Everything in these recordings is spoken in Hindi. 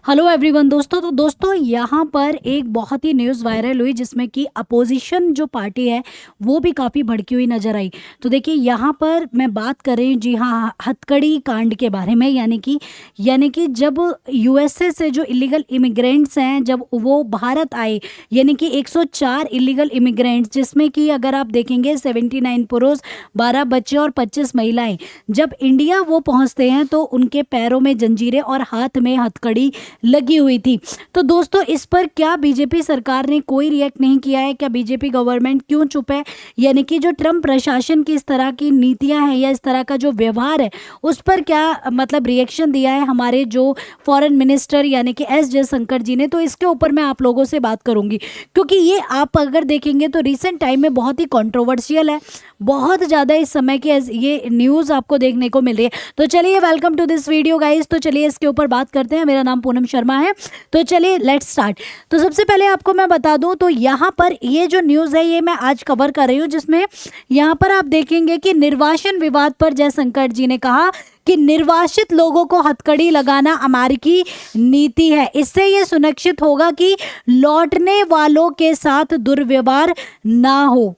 हेलो एवरीवन दोस्तों। तो दोस्तों यहाँ पर एक बहुत ही न्यूज़ वायरल हुई जिसमें कि अपोजिशन जो पार्टी है वो भी काफ़ी भड़की हुई नज़र आई। तो देखिए यहाँ पर मैं बात कर रही हूँ, जी हाँ, हथकड़ी कांड के बारे में। यानी कि जब यूएसए से जो इलीगल इमिग्रेंट्स हैं जब वो भारत आए, यानी कि 104 इलीगल इमिग्रेंट्स, जिसमें कि अगर आप देखेंगे 79 पुरुष, 12 बच्चे और 25 महिलाएं, जब इंडिया वो पहुँचते हैं तो उनके पैरों में जंजीरें और हाथ में हथकड़ी लगी हुई थी। तो दोस्तों इस पर क्या बीजेपी सरकार ने कोई रिएक्ट नहीं किया है? क्या बीजेपी गवर्नमेंट क्यों चुप है? यानी कि जो ट्रम्प प्रशासन की इस तरह की नीतियां हैं या इस तरह का जो व्यवहार है उस पर क्या मतलब रिएक्शन दिया है हमारे जो फॉरेन मिनिस्टर यानी कि एस जयशंकर जी ने? तो इसके ऊपर मैं आप लोगों से बात करूंगी, क्योंकि ये आप अगर देखेंगे तो रिसेंट टाइम में बहुत ही कंट्रोवर्शियल है, बहुत ज़्यादा इस समय की ये न्यूज़ आपको देखने को मिल रही है। तो चलिए, welcome to this video guys. तो चलिए इसके ऊपर बात करते हैं। मेरा नाम पूनम शर्मा है। तो चलिए लेट्स स्टार्ट। तो सबसे पहले आपको मैं बता दूं, तो यहाँ पर ये जो न्यूज़ है ये मैं आज कवर कर रही हूँ, जिसमें यहाँ पर आप देखेंगे कि निर्वासन विवाद पर जयशंकर जी ने कहा कि निर्वासित लोगों को हथकड़ी लगाना अमेरिकी नीति है। इससे ये सुनिश्चित होगा कि लौटने वालों के साथ दुर्व्यवहार ना हो।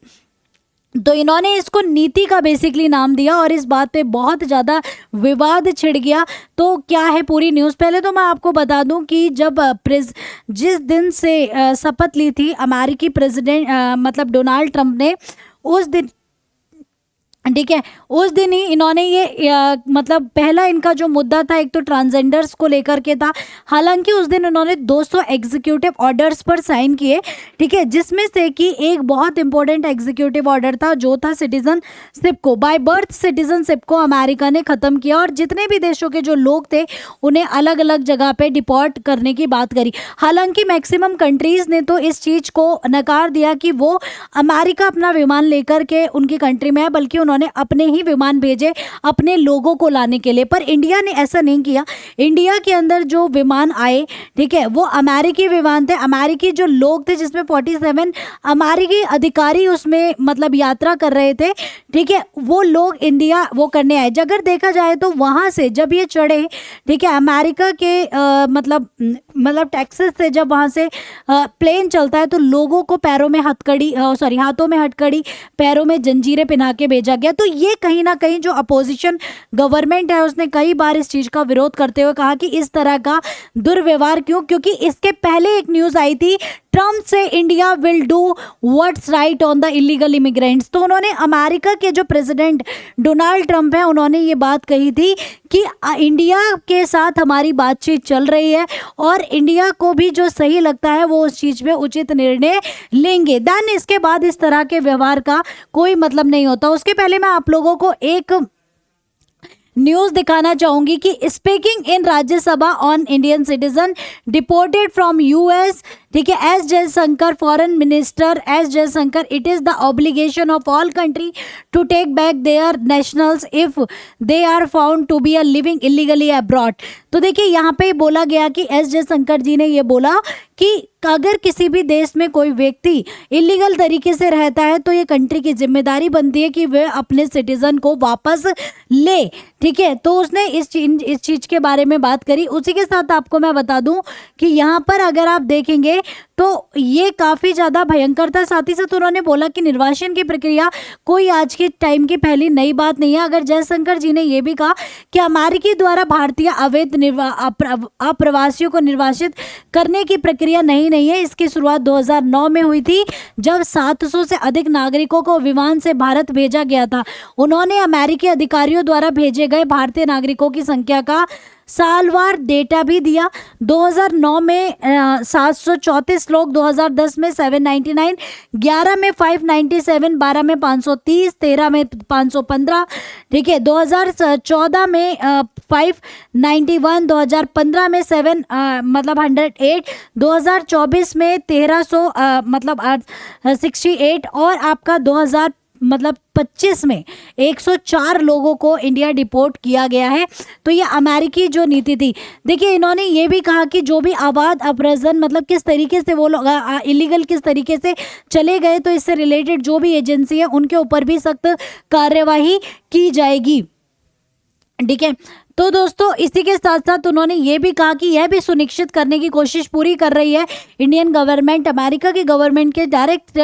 तो इन्होंने इसको नीति का बेसिकली नाम दिया और इस बात पे बहुत ज़्यादा विवाद छिड़ गया। तो क्या है पूरी न्यूज़? पहले तो मैं आपको बता दूं कि जब जिस दिन से शपथ ली थी अमेरिकी प्रेसिडेंट मतलब डोनाल्ड ट्रंप ने, उस दिन, ठीक है, उस दिन ही इन्होंने ये मतलब पहला इनका जो मुद्दा था एक तो ट्रांसजेंडर्स को लेकर के था। हालांकि उस दिन उन्होंने 200 एग्जीक्यूटिव ऑर्डर्स पर साइन किए, ठीक है, जिसमें से कि एक बहुत इंपॉर्टेंट एग्जीक्यूटिव ऑर्डर था जो था सिटीजनशिप को, बाय बर्थ सिटीजनशिप को अमेरिका ने ख़त्म किया और जितने भी देशों के जो लोग थे उन्हें अलग अलग जगह पे डिपोर्ट करने की बात करी। हालांकि मैक्सिमम कंट्रीज़ ने तो इस चीज़ को नकार दिया कि वो अमेरिका अपना विमान लेकर के उनकी कंट्री में है, बल्कि उन्होंने अपने ही विमान भेजे अपने लोगों को लाने के लिए। पर इंडिया ने ऐसा नहीं किया। इंडिया के अंदर जो विमान आए, ठीक है, वो अमेरिकी विमान थे, अमेरिकी जो लोग थे, जिसमें 47 अमेरिकी अधिकारी उसमें मतलब यात्रा कर रहे थे, ठीक है, वो लोग इंडिया वो करने आए। अगर देखा जाए तो वहाँ से जब ये चढ़े, ठीक है, अमेरिका के मतलब टेक्सास से जब वहाँ से प्लेन चलता है तो लोगों को पैरों में हथकड़ी हाथों में हथकड़ी, पैरों में जंजीरें पहना के भेजा गया। तो ये कहीं ना कहीं जो अपोजिशन गवर्नमेंट है उसने कई बार इस चीज़ का विरोध करते हुए कहा कि इस तरह का दुर्व्यवहार क्यों? क्योंकि इसके पहले एक न्यूज़ आई थी, ट्रम्प से India will do what's right on the illegal immigrants. तो उन्होंने अमेरिका के जो प्रेसिडेंट डोनाल्ड ट्रम्प है उन्होंने ये बात कही थी कि इंडिया के साथ हमारी बातचीत चल रही है और इंडिया को भी जो सही लगता है वो उस चीज़ पे उचित निर्णय लेंगे। देन इसके बाद इस तरह के व्यवहार का कोई मतलब नहीं होता। उसके पहले मैं आप लोगों को एक न्यूज़ दिखाना चाहूंगी कि speaking in Rajya Sabha on Indian citizen deported from US, ठीक है, S Jaishankar, foreign minister S Jaishankar, it is the obligation of all country to take back their nationals if they are found to be a living illegally abroad. तो देखिए यहाँ पे बोला गया कि एस जयशंकर जी ने ये बोला कि अगर किसी भी देश में कोई व्यक्ति इलीगल तरीके से रहता है तो ये कंट्री की जिम्मेदारी बनती है कि वह अपने सिटीजन को वापस ले, ठीक है। तो उसने इस चीज़ के बारे में बात करी। उसी के साथ आपको मैं बता दूं कि यहाँ पर अगर आप देखेंगे तो ये काफ़ी ज़्यादा भयंकर था। साथ ही साथ उन्होंने बोला कि निर्वासन की प्रक्रिया कोई आज के टाइम की पहली नई बात नहीं है। अगर जयशंकर जी ने यह भी कहा कि अमेरिकी द्वारा भारतीय अवैध अप्रवासियों को निर्वासित करने की प्रक्रिया नहीं है। इसकी शुरुआत 2009 में हुई थी जब 700 से अधिक नागरिकों को विमान से भारत भेजा गया था। उन्होंने अमेरिकी अधिकारियों द्वारा भेजे गए भारतीय नागरिकों की संख्या का सालवार डेटा भी दिया। 2009 में 734 लोग, 2010 में 799, 11 में 597, 12 में 530, 13 में 515, ठीक है, 2014 में 591, 2015 में 108, 2024 में 1300 68 और आपका 2025 में 104 लोगों को इंडिया डिपोर्ट किया गया है। तो ये अमेरिकी जो नीति थी। देखिए इन्होंने ये भी कहा कि जो भी अवैध अप्रजन मतलब किस तरीके से वो लोग इलीगल किस तरीके से चले गए, तो इससे रिलेटेड जो भी एजेंसी है उनके ऊपर भी सख्त कार्यवाही की जाएगी, ठीक है। तो दोस्तों इसी के साथ साथ उन्होंने ये भी कहा कि यह भी सुनिश्चित करने की कोशिश पूरी कर रही है इंडियन गवर्नमेंट, अमेरिका की गवर्नमेंट के डायरेक्ट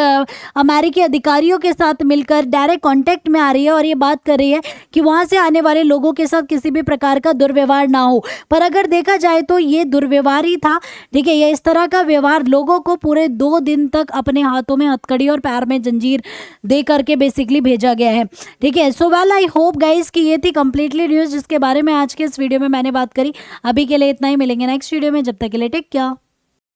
अमेरिकी अधिकारियों के साथ मिलकर डायरेक्ट कांटेक्ट में आ रही है और ये बात कर रही है कि वहाँ से आने वाले लोगों के साथ किसी भी प्रकार का दुर्व्यवहार ना हो। पर अगर देखा जाए तो ये दुर्व्यवहार ही था। ठीक है, ये इस तरह का व्यवहार लोगों को पूरे 2 दिन तक अपने हाथों में हथकड़ी और पैर में जंजीर दे करके बेसिकली भेजा गया है। ठीक है, so well I hope guys कि ये थी कंप्लीटली न्यूज़ जिसके बारे में आज के इस वीडियो में मैंने बात करी। अभी के लिए इतना ही, मिलेंगे नेक्स्ट वीडियो में, जब तक के लिए टेक केयर।